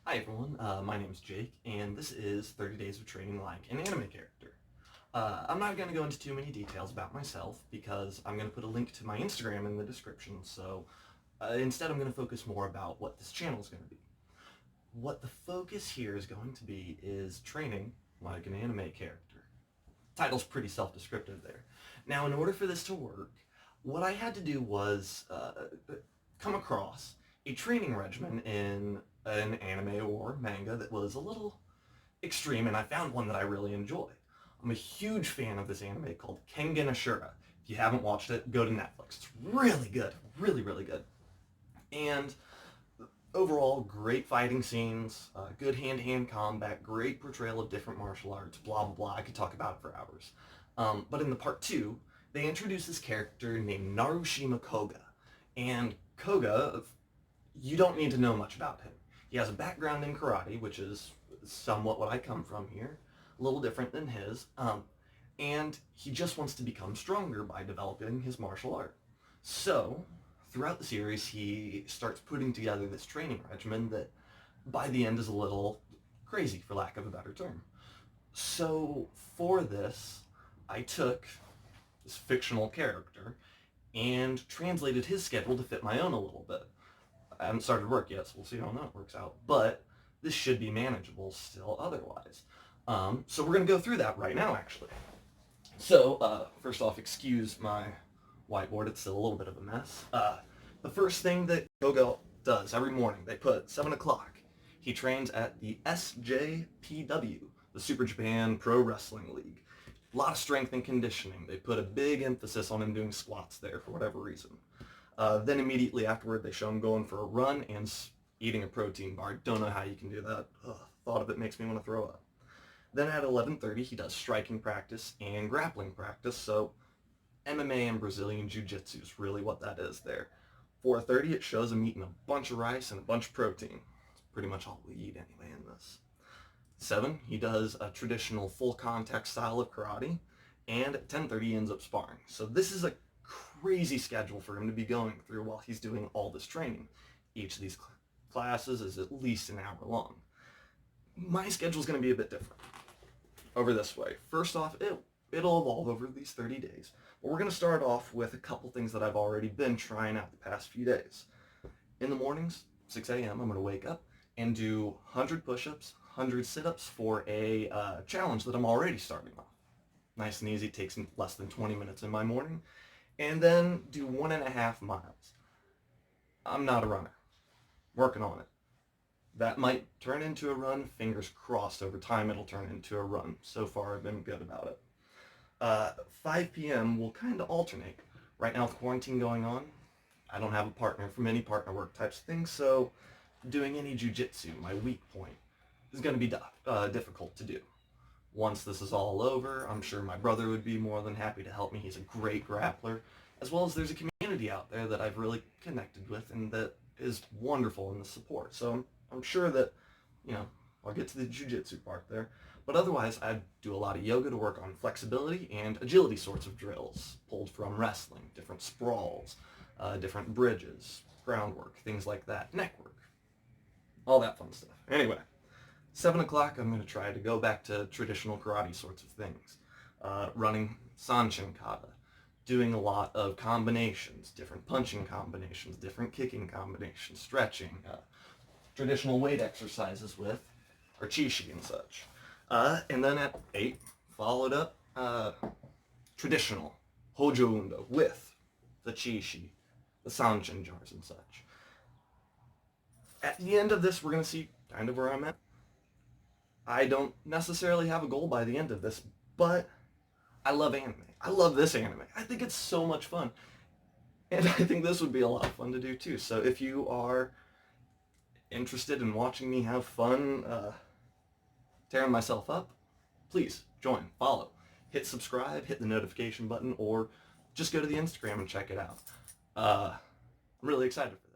Hi everyone, my name is Jake, and this is 30 Days of Training Like an Anime Character. I'm not going to go into too many details about myself because I'm going to put a link to my Instagram in the description, so instead I'm going to focus more about what this channel is going to be. What the focus here is going to be is training like an anime character. Title's pretty self-descriptive there. Now, in order for this to work, what I had to do was come across a training regimen in an anime or manga that was a little extreme, and I found one that I really enjoy. I'm a huge fan of this anime called Kengan Ashura. If you haven't watched it, go to Netflix. It's really good. Really, really good. And overall, great fighting scenes, good hand-to-hand combat, great portrayal of different martial arts, blah, blah, blah. I could talk about it for hours. But in the part 2, they introduce this character named Narushima Koga. And Koga, you don't need to know much about him. He has a background in karate, which is somewhat what I come from here, a little different than his, and he just wants to become stronger by developing his martial art. So, throughout the series, he starts putting together this training regimen that, by the end, is a little crazy, for lack of a better term. So, for this, I took this fictional character and translated his schedule to fit my own a little bit. I haven't started work yet, so we'll see how that works out. But this should be manageable still otherwise. So we're going to go through that right now, actually. So, first off, excuse my whiteboard. It's still a little bit of a mess. The first thing that Koga does every morning, they put 7 o'clock. He trains at the SJPW, the Super Japan Pro Wrestling League. A lot of strength and conditioning. They put a big emphasis on him doing squats there for whatever reason. Then immediately afterward, they show him going for a run and eating a protein bar. Don't know how you can do that. Ugh, thought of it makes me want to throw up. Then at 11:30, he does striking practice and grappling practice. So MMA and Brazilian Jiu-Jitsu is really what that is there. 4:30, it shows him eating a bunch of rice and a bunch of protein. It's pretty much all we eat anyway in this. 7, he does a traditional full contact style of karate. And at 10:30, he ends up sparring. So this is a crazy schedule for him to be going through while he's doing all this training. Each of these classes is at least an hour long. My schedule is going to be a bit different over this way. First off, it'll evolve over these 30 days. But we're going to start off with a couple things that I've already been trying out the past few days. In the mornings, 6 a.m., I'm going to wake up and do 100 push-ups, 100 sit-ups for a challenge that I'm already starting off. Nice and easy, takes less than 20 minutes in my morning. And then do 1.5 miles. I'm not a runner. Working on it. That might turn into a run. Fingers crossed over time it'll turn into a run. So far I've been good about it. 5 p.m. will kind of alternate. Right now with quarantine going on, I don't have a partner from any partner work types of things, so doing any jiu-jitsu, my weak point, is going to be difficult to do. Once this is all over, I'm sure my brother would be more than happy to help me. He's a great grappler, as well as there's a community out there that I've really connected with and that is wonderful in the support. So I'm sure that, I'll get to the jiu-jitsu part there. But otherwise, I do a lot of yoga to work on flexibility and agility sorts of drills, pulled from wrestling, different sprawls, different bridges, groundwork, things like that, neck work, all that fun stuff. Anyway. 7 o'clock, I'm going to try to go back to traditional karate sorts of things. Running Sanshin kata, doing a lot of combinations, different punching combinations, different kicking combinations, stretching, traditional weight exercises with archishi and such. And then at 8, followed up traditional hojo undo with the chishi, the sanshin jars and such. At the end of this, we're going to see kind of where I'm at. I don't necessarily have a goal by the end of this, but I love anime. I love this anime. I think it's so much fun. And I think this would be a lot of fun to do too. So if you are interested in watching me have fun tearing myself up, please join, follow, hit subscribe, hit the notification button, or just go to the Instagram and check it out. I'm really excited for this.